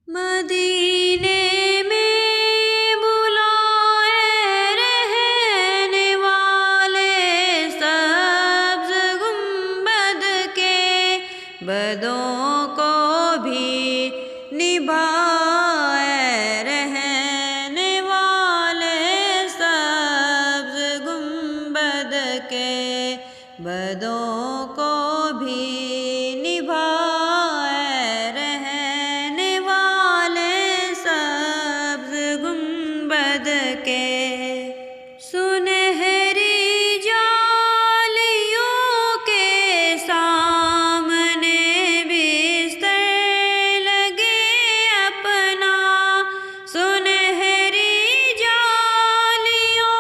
مدینے میں بلائے رہنے والے سبز گنبد کے بدوں کو بھی نبھائے رہنے والے سبز گنبد کے بدوں کو بھی نبھائے رہنے والے سبز گنبد کے سنہری جالیوں کے سامنے بستر لگے اپنا سنہری جالیوں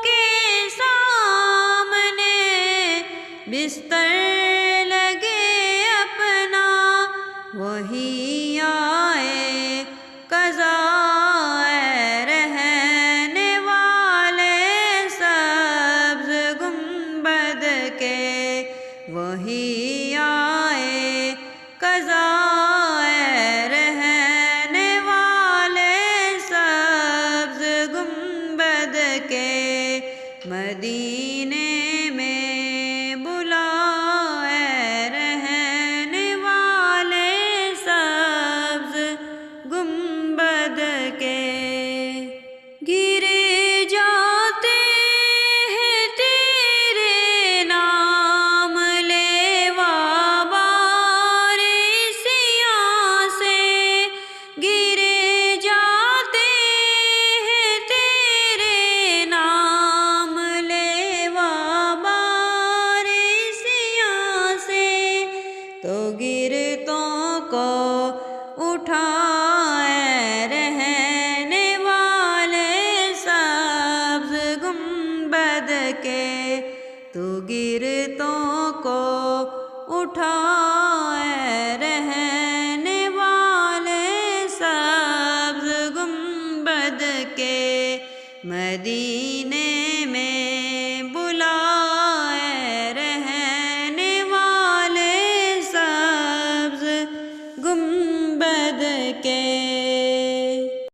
کے سامنے بستر لگے اپنا وہی آئے قضائے رہنے والے سبز گنبد کے وہی آئے قضائے رہنے والے سبز گنبد کے مدینے میں بلائے رہنے والے سبز گنبد کے گرے جاتے ہیں تیرے نام لیوا بارشیاں سے گرے جاتے ہیں تیرے نام لیوا بارشیاں سے تو گرتوں کو اٹھائے رہنے والے سبز گنبد کے تو گرتوں کو اٹھائے رہنے والے سبز گنبد کے مدینے